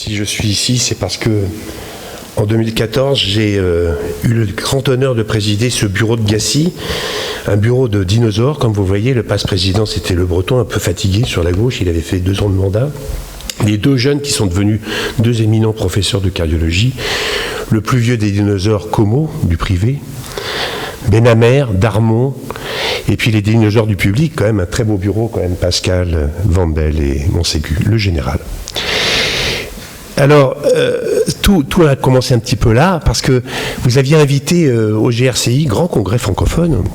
Si je suis ici, c'est parce que en 2014, j'ai eu le grand honneur de présider ce bureau de Gacy, un bureau de dinosaures. Comme vous voyez, le passe-président, c'était le Breton, un peu fatigué sur la gauche. Il avait fait 2 ans de mandat. Les 2 jeunes qui sont devenus 2 éminents professeurs de cardiologie. Le plus vieux des dinosaures, Como, du privé. Benhammer, Darmon, et puis les dinosaures du public, quand même un très beau bureau, quand même, Pascal, Vandel et Montségu, le général. Alors, tout a commencé un petit peu là, parce que vous aviez invité au GRCI, Grand Congrès francophone,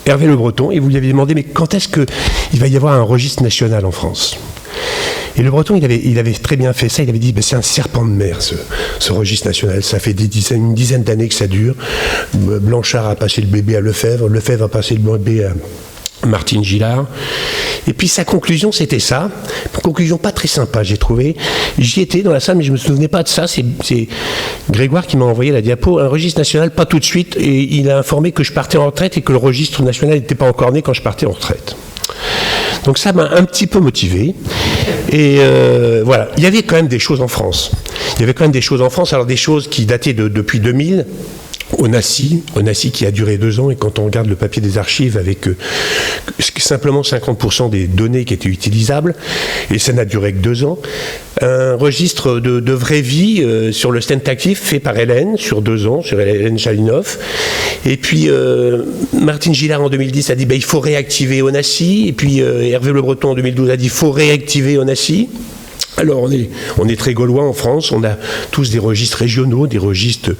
Hervé Le Breton, et vous lui aviez demandé, mais quand est-ce qu'il va y avoir un registre national en France ? Et Le Breton, il avait très bien fait ça. Il avait dit, c'est un serpent de mer, ce registre national. Ça fait une dizaine d'années que ça dure. Blanchard a passé le bébé à Lefebvre. Lefebvre a passé le bébé à Martine Gillard. Et puis sa conclusion, c'était ça. Une conclusion pas très sympa, j'ai trouvé. J'y étais dans la salle, mais je ne me souvenais pas de ça. C'est Grégoire qui m'a envoyé la diapo. Un registre national, pas tout de suite. Et il a informé que je partais en retraite et que le registre national n'était pas encore né quand je partais en retraite. Donc ça m'a un petit peu motivé. Et voilà, il y avait quand même des choses en France. Alors des choses qui dataient depuis 2000. Onassi qui a duré 2 ans, et quand on regarde le papier des archives avec simplement 50% des données qui étaient utilisables, et ça n'a duré que 2 ans. Un registre de vraie vie sur le stent actif fait par Hélène sur 2 ans, sur Hélène Jalinoff. Et puis Martine Gillard en 2010 a dit il faut réactiver Onassi, et puis Hervé Le Breton en 2012 a dit il faut réactiver Onassi. Alors on est très gaulois en France, on a tous des registres régionaux, des registres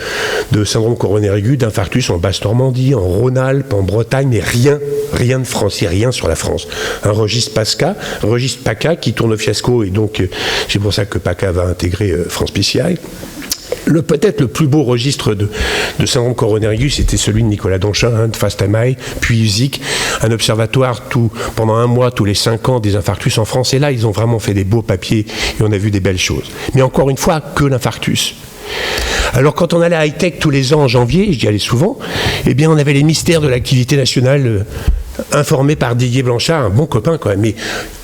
de syndrome coronaire aigu, d'infarctus en Basse-Normandie, en Rhône-Alpes, en Bretagne, mais rien de français, rien sur la France. Un registre PACA qui tourne au fiasco, et donc c'est pour ça que PACA va intégrer France PCI. Peut-être le plus beau registre de syndrome coronaire aigu, c'était celui de Nicolas Donchin, de FASTMAI, puis USIC, un observatoire pendant 1 mois, tous les 5 ans, des infarctus en France. Et là, ils ont vraiment fait des beaux papiers et on a vu des belles choses. Mais encore une fois, que l'infarctus. Alors quand on allait à Hightech tous les ans en janvier, j'y allais souvent, eh bien on avait les mystères de l'activité nationale informés par Didier Blanchard, un bon copain quand même. Mais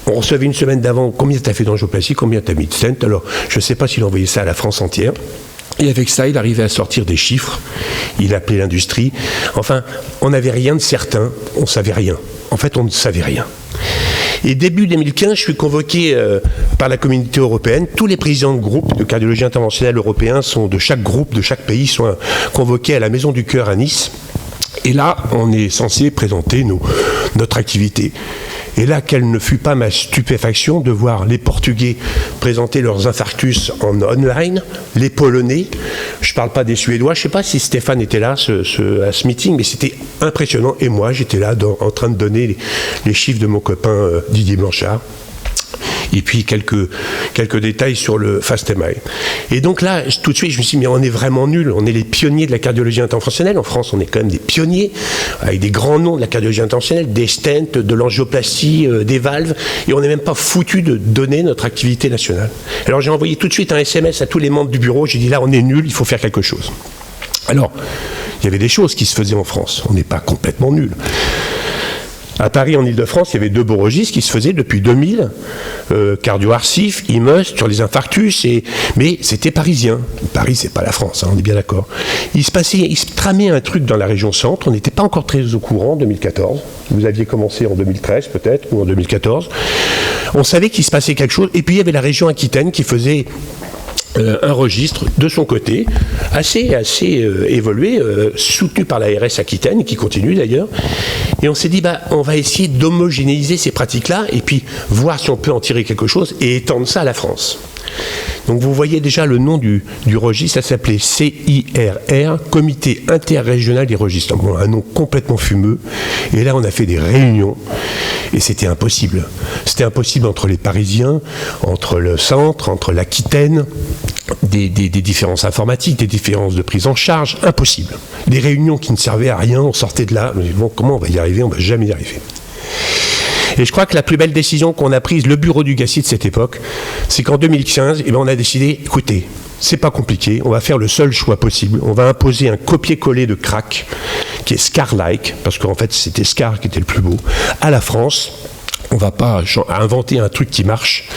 on recevait une semaine d'avant combien tu as fait d'angioplastie, combien tu as mis de stent. Alors je ne sais pas s'il envoyait ça à la France entière. Et avec ça, il arrivait à sortir des chiffres. Il appelait l'industrie. Enfin, on n'avait rien de certain. On ne savait rien. En fait, on ne savait rien. Et début 2015, je suis convoqué par la communauté européenne. Tous les présidents de groupes de cardiologie interventionnelle européens de chaque groupe, de chaque pays, sont convoqués à la Maison du Cœur à Nice. Et là, on est censé présenter notre activité. Et là, quelle ne fut pas ma stupéfaction de voir les Portugais présenter leurs infarctus en online, les Polonais, je ne parle pas des Suédois, je ne sais pas si Stéphane était là à ce meeting, mais c'était impressionnant. Et moi, j'étais là en train de donner les chiffres de mon copain Didier Blanchard. Et puis quelques détails sur le FASTMAI. Et donc là, tout de suite, je me suis dit, mais on est vraiment nuls. On est les pionniers de la cardiologie interventionnelle. En France, on est quand même des pionniers, avec des grands noms de la cardiologie interventionnelle, des stents, de l'angioplastie, des valves, et on n'est même pas foutu de donner notre activité nationale. Alors j'ai envoyé tout de suite un SMS à tous les membres du bureau. J'ai dit, là, on est nuls, il faut faire quelque chose. Alors, il y avait des choses qui se faisaient en France. On n'est pas complètement nuls. À Paris, en Ile-de-France, il y avait 2 beaux registres qui se faisaient depuis 2000, Cardio-Arcif, IMUST, sur les infarctus, mais c'était parisien. Paris, c'est pas la France, on est bien d'accord. Il se tramait un truc dans la région centre, on n'était pas encore très au courant en 2014. Vous aviez commencé en 2013 peut-être, ou en 2014. On savait qu'il se passait quelque chose, et puis il y avait la région Aquitaine qui faisait un registre de son côté, assez évolué, soutenu par la RS Aquitaine, qui continue d'ailleurs. Et on s'est dit, on va essayer d'homogénéiser ces pratiques-là, et puis voir si on peut en tirer quelque chose, et étendre ça à la France. Donc vous voyez déjà le nom du registre, ça s'appelait CIRR, Comité interrégional des registres. Bon, un nom complètement fumeux. Et là, on a fait des réunions, et c'était impossible. C'était impossible entre les Parisiens, entre le centre, entre l'Aquitaine, des différences informatiques, des différences de prise en charge, impossible. Des réunions qui ne servaient à rien, on sortait de là, bon, comment on va y arriver? On ne va jamais y arriver. Et je crois que la plus belle décision qu'on a prise, le bureau du Gacy de cette époque, c'est qu'en 2015, on a décidé, écoutez, c'est pas compliqué, on va faire le seul choix possible, on va imposer un copier-coller de crack, qui est Scar-like, parce qu'en fait c'était Scar qui était le plus beau, à la France. On ne va pas inventer un truc qui marche.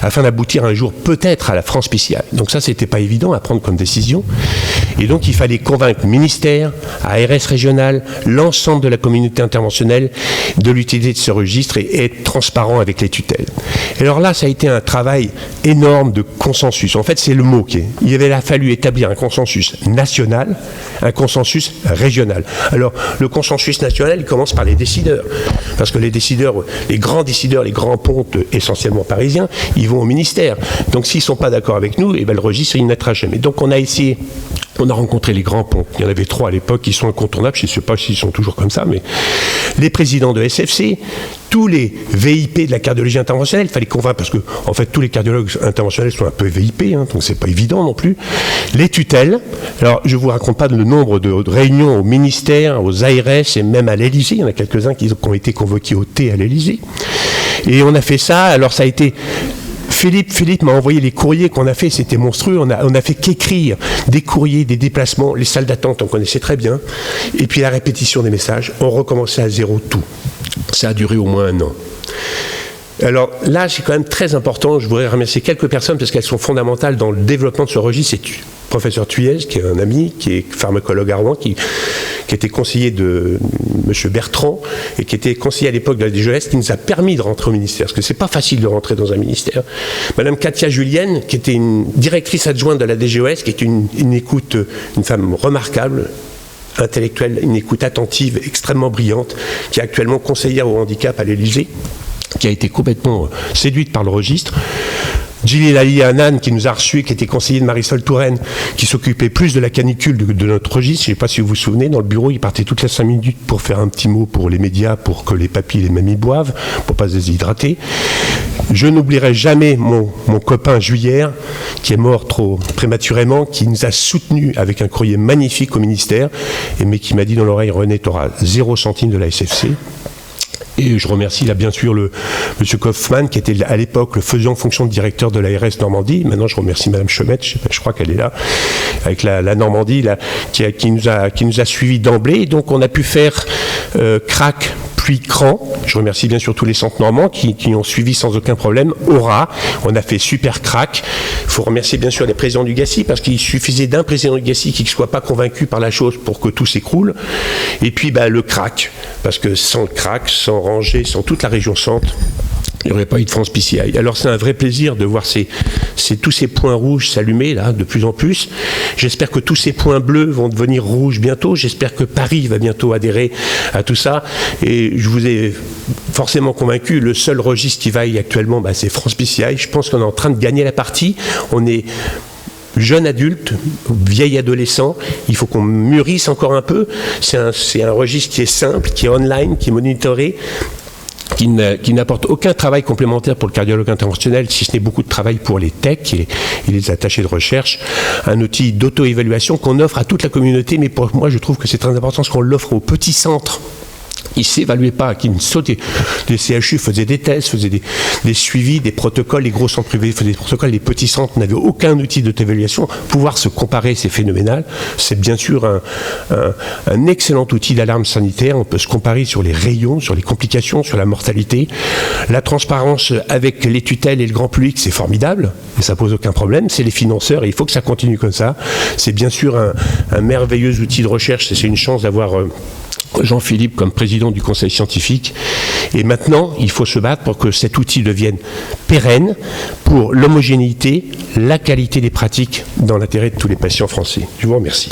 afin d'aboutir un jour peut-être à la France PCI. Donc ça, c'était pas évident à prendre comme décision. Et donc, il fallait convaincre le ministère, ARS régional, l'ensemble de la communauté interventionnelle de l'utilité de ce registre et être transparent avec les tutelles. Et alors là, ça a été un travail énorme de consensus. En fait, c'est le mot qui est. Il avait fallu établir un consensus national, un consensus régional. Alors, le consensus national, il commence par les décideurs. Parce que les décideurs, les grands pontes essentiellement parisiens, ils vont au ministère. Donc, s'ils ne sont pas d'accord avec nous, eh ben, le registre, il naîtra jamais. Donc, on a essayé. On a rencontré les grands ponts. Il y en avait 3 à l'époque qui sont incontournables. Je ne sais pas s'ils sont toujours comme ça, mais les présidents de SFC, tous les VIP de la cardiologie interventionnelle, il fallait convaincre, parce que en fait tous les cardiologues interventionnels sont un peu VIP, hein, donc c'est pas évident non plus. Les tutelles. Alors je vous raconte pas le nombre de réunions au ministère, aux ARS et même à l'Élysée. Il y en a quelques-uns qui ont été convoqués au thé à l'Élysée. Et on a fait ça. Alors ça a été. Philippe m'a envoyé les courriers qu'on a fait, c'était monstrueux. On a fait qu'écrire des courriers, des déplacements, les salles d'attente, on connaissait très bien. Et puis la répétition des messages, on recommençait à zéro tout. Ça a duré au moins 1 an. Alors là, c'est quand même très important. Je voudrais remercier quelques personnes parce qu'elles sont fondamentales dans le développement de ce registre. C'est le professeur Thuez, qui est un ami, qui est pharmacologue à Rouen, qui était conseiller de M. Bertrand et qui était conseiller à l'époque de la DGES, qui nous a permis de rentrer au ministère. Parce que c'est pas facile de rentrer dans un ministère. Madame Katia Julienne, qui était une directrice adjointe de la DGES, qui est une femme remarquable, intellectuelle, une écoute attentive, extrêmement brillante, qui est actuellement conseillère au handicap à l'Élysée, qui a été complètement séduite par le registre. Gilles Ali Hanan, qui nous a reçus, qui était conseiller de Marisol Touraine, qui s'occupait plus de la canicule de notre registre. Je ne sais pas si vous vous souvenez, dans le bureau, il partait toutes les 5 minutes pour faire un petit mot pour les médias, pour que les papis et les mamies boivent, pour ne pas se déshydrater. Je n'oublierai jamais mon copain Juillère, qui est mort trop prématurément, qui nous a soutenus avec un courrier magnifique au ministère, mais qui m'a dit dans l'oreille, René, tu auras 0 centime de la SFC. Et je remercie là bien sûr M. Kaufmann, qui était à l'époque le faisant fonction de directeur de l'ARS Normandie. Maintenant je remercie Mme Chemette, je crois qu'elle est là, avec la Normandie, là, qui nous a suivis d'emblée. Et donc on a pu faire CRAC puis CRAN. Je remercie bien sûr tous les centres normands qui ont suivi sans aucun problème. Aura, on a fait super CRAC. Il faut remercier bien sûr les présidents du GACI, parce qu'il suffisait d'un président du GACI qui ne soit pas convaincu par la chose pour que tout s'écroule. Et puis le CRAC, parce que sans le CRAC, sans Rangers, sans toute la région centre, il n'y aurait pas eu de France PCI. Alors c'est un vrai plaisir de voir tous ces points rouges s'allumer là de plus en plus. J'espère que tous ces points bleus vont devenir rouges bientôt. J'espère que Paris va bientôt adhérer à tout ça. Et je vous ai forcément convaincu, le seul registre qui vaille actuellement, c'est France PCI. Je pense qu'on est en train de gagner la partie. On est jeune adulte, vieil adolescent, il faut qu'on mûrisse encore un peu. C'est un registre qui est simple, qui est online, qui est monitoré, qui n'apporte aucun travail complémentaire pour le cardiologue interventionnel, si ce n'est beaucoup de travail pour les techs et les attachés de recherche. Un outil d'auto-évaluation qu'on offre à toute la communauté, mais pour moi je trouve que c'est très important parce qu'on l'offre aux petits centres. Ils ne s'évaluaient pas, qui ne sautaient. Les CHU faisaient des tests, faisaient des suivis, des protocoles, les gros centres privés faisaient des protocoles, les petits centres n'avaient aucun outil d'auto-évaluation. Pouvoir se comparer, c'est phénoménal. C'est bien sûr un excellent outil d'alarme sanitaire. On peut se comparer sur les rayons, sur les complications, sur la mortalité. La transparence avec les tutelles et le grand public, c'est formidable, et ça pose aucun problème. C'est les financeurs, et il faut que ça continue comme ça. C'est bien sûr un merveilleux outil de recherche, c'est une chance d'avoir Jean-Philippe comme président du conseil scientifique. Et maintenant, il faut se battre pour que cet outil devienne pérenne pour l'homogénéité, la qualité des pratiques dans l'intérêt de tous les patients français. Je vous remercie.